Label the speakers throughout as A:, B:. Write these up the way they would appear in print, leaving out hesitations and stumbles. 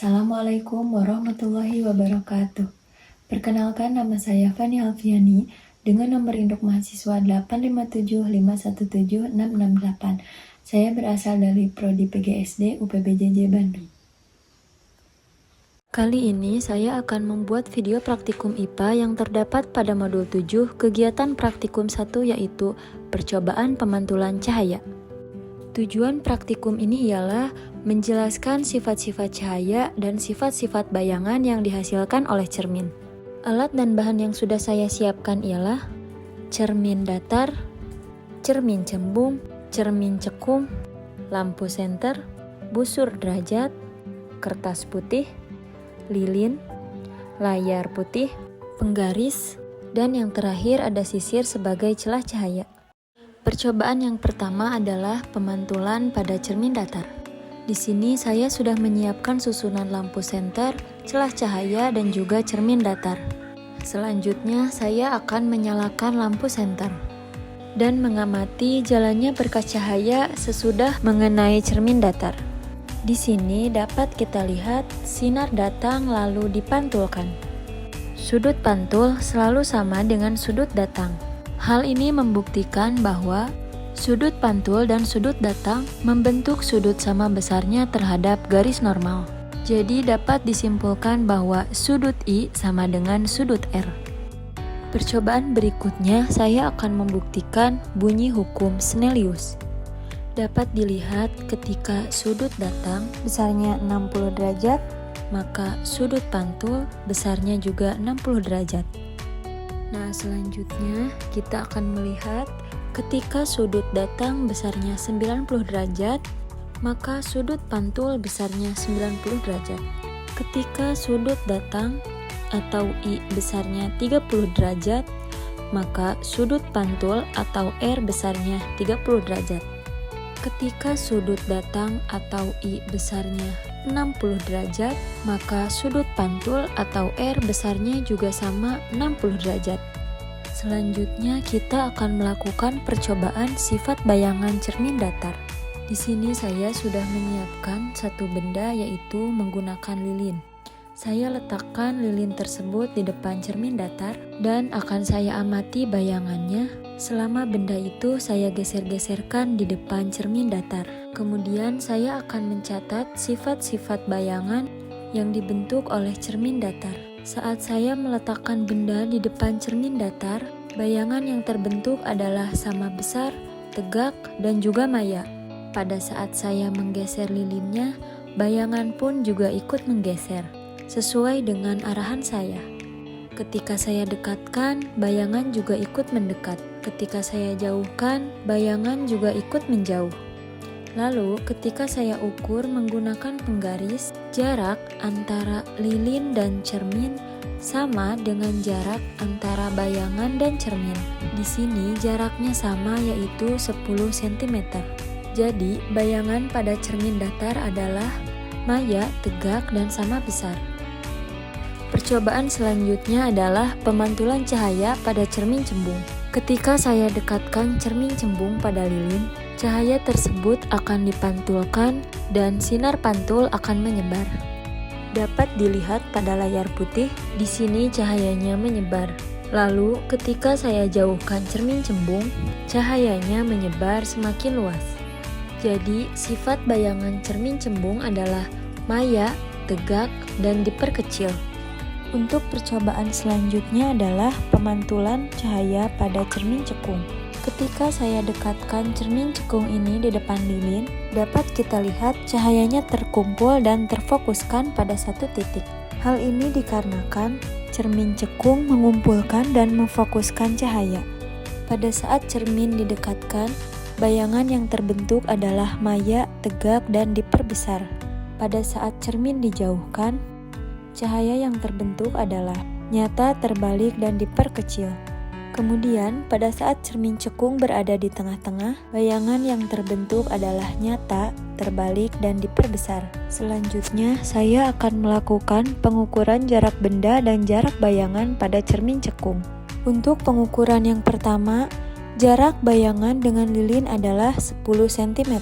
A: Assalamualaikum warahmatullahi wabarakatuh. Perkenalkan, nama saya Fani Alfiani dengan nomor induk mahasiswa 857517668. Saya berasal dari Prodi PGSD UPBJJ Bandung. Kali ini saya akan membuat video praktikum IPA yang terdapat pada modul 7 kegiatan praktikum 1, yaitu percobaan pemantulan cahaya. Tujuan praktikum ini ialah menjelaskan sifat-sifat cahaya dan sifat-sifat bayangan yang dihasilkan oleh cermin. Alat dan bahan yang sudah saya siapkan ialah cermin datar, cermin cembung, cermin cekung, lampu senter, busur derajat, kertas putih, lilin, layar putih, penggaris, dan yang terakhir ada sisir sebagai celah cahaya. Percobaan yang pertama adalah pemantulan pada cermin datar. Di sini saya sudah menyiapkan susunan lampu senter, celah cahaya, dan juga cermin datar. Selanjutnya saya akan menyalakan lampu senter dan mengamati jalannya berkas cahaya sesudah mengenai cermin datar. Di sini dapat kita lihat sinar datang lalu dipantulkan. Sudut pantul selalu sama dengan sudut datang. Hal ini membuktikan bahwa sudut pantul dan sudut datang membentuk sudut sama besarnya terhadap garis normal. Jadi dapat disimpulkan bahwa sudut I sama dengan sudut R. Percobaan berikutnya saya akan membuktikan bunyi hukum Snellius. Dapat dilihat ketika sudut datang besarnya 60 derajat, maka sudut pantul besarnya juga 60 derajat. Nah, selanjutnya kita akan melihat ketika sudut datang besarnya 90 derajat, maka sudut pantul besarnya 90 derajat. Ketika sudut datang atau I besarnya 30 derajat, maka sudut pantul atau R besarnya 30 derajat. Ketika sudut datang atau I besarnya 60 derajat, maka sudut pantul atau R besarnya juga sama 60 derajat. Selanjutnya kita akan melakukan percobaan sifat bayangan cermin datar. Di sini saya sudah menyiapkan satu benda, yaitu menggunakan lilin. Saya letakkan lilin tersebut di depan cermin datar dan akan saya amati bayangannya selama benda itu saya geser-geserkan di depan cermin datar. Kemudian saya akan mencatat sifat-sifat bayangan yang dibentuk oleh cermin datar. Saat saya meletakkan benda di depan cermin datar, bayangan yang terbentuk adalah sama besar, tegak, dan juga maya. Pada saat saya menggeser lilinnya, bayangan pun juga ikut menggeser, sesuai dengan arahan saya. Ketika saya dekatkan, bayangan juga ikut mendekat. Ketika saya jauhkan, bayangan juga ikut menjauh. Lalu, ketika saya ukur menggunakan penggaris, jarak antara lilin dan cermin sama dengan jarak antara bayangan dan cermin. Di sini jaraknya sama, yaitu 10 cm. Jadi, bayangan pada cermin datar adalah maya, tegak, dan sama besar. Percobaan selanjutnya adalah pemantulan cahaya pada cermin cembung. Ketika saya dekatkan cermin cembung pada lilin, cahaya tersebut akan dipantulkan dan sinar pantul akan menyebar. Dapat dilihat pada layar putih, di sini cahayanya menyebar. Lalu, ketika saya jauhkan cermin cembung, cahayanya menyebar semakin luas. Jadi, sifat bayangan cermin cembung adalah maya, tegak, dan diperkecil. Untuk percobaan selanjutnya adalah pemantulan cahaya pada cermin cekung. Ketika saya dekatkan cermin cekung ini di depan lilin, dapat kita lihat cahayanya terkumpul dan terfokuskan pada satu titik. Hal ini dikarenakan cermin cekung mengumpulkan dan memfokuskan cahaya. Pada saat cermin didekatkan, bayangan yang terbentuk adalah maya, tegak, dan diperbesar. Pada saat cermin dijauhkan, cahaya yang terbentuk adalah nyata, terbalik, dan diperkecil. Kemudian, pada saat cermin cekung berada di tengah-tengah, bayangan yang terbentuk adalah nyata, terbalik, dan diperbesar. Selanjutnya, saya akan melakukan pengukuran jarak benda dan jarak bayangan pada cermin cekung. Untuk pengukuran yang pertama, jarak bayangan dengan lilin adalah 10 cm.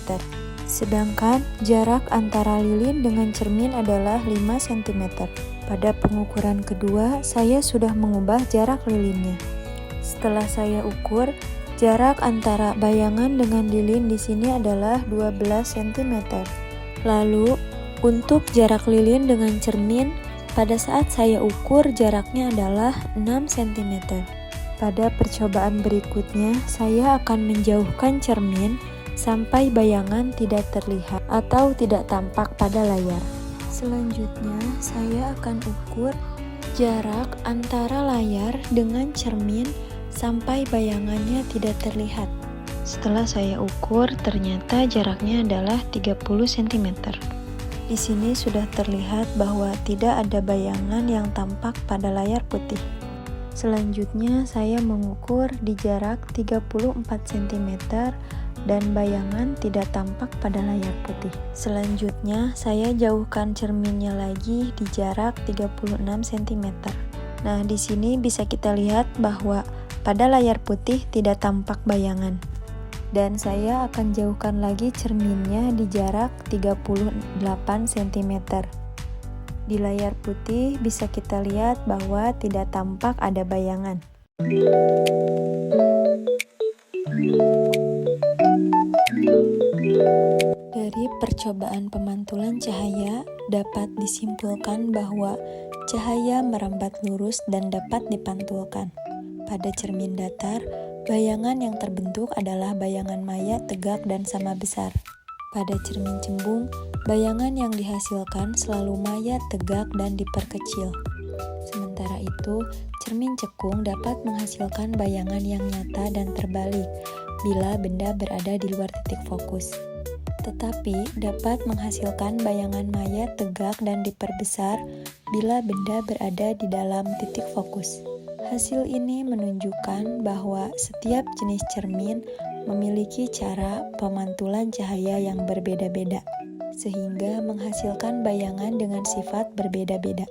A: Sedangkan jarak antara lilin dengan cermin adalah 5 cm. Pada pengukuran kedua, saya sudah mengubah jarak lilinnya. Setelah saya ukur, jarak antara bayangan dengan lilin di sini adalah 12 cm. Lalu, untuk jarak lilin dengan cermin, pada saat saya ukur jaraknya adalah 6 cm. Pada percobaan berikutnya, saya akan menjauhkan cermin sampai bayangan tidak terlihat atau tidak tampak pada layar. Selanjutnya, saya akan ukur jarak antara layar dengan cermin sampai bayangannya tidak terlihat. Setelah saya ukur, ternyata jaraknya adalah 30 cm. Di sini sudah terlihat bahwa tidak ada bayangan yang tampak pada layar putih. Selanjutnya, saya mengukur di jarak 34 cm dan bayangan tidak tampak pada layar putih. Selanjutnya, saya jauhkan cerminnya lagi di jarak 36 cm. Nah, di sini bisa kita lihat bahwa pada layar putih tidak tampak bayangan. Dan saya akan jauhkan lagi cerminnya di jarak 38 cm. Di layar putih bisa kita lihat bahwa tidak tampak ada bayangan. Dari percobaan pemantulan cahaya, dapat disimpulkan bahwa cahaya merambat lurus dan dapat dipantulkan. Pada cermin datar, bayangan yang terbentuk adalah bayangan maya tegak dan sama besar. Pada cermin cembung, bayangan yang dihasilkan selalu maya tegak dan diperkecil. Sementara itu, cermin cekung dapat menghasilkan bayangan yang nyata dan terbalik bila benda berada di luar titik fokus. Tetapi dapat menghasilkan bayangan maya tegak dan diperbesar bila benda berada di dalam titik fokus. Hasil ini menunjukkan bahwa setiap jenis cermin memiliki cara pemantulan cahaya yang berbeda-beda, sehingga menghasilkan bayangan dengan sifat berbeda-beda.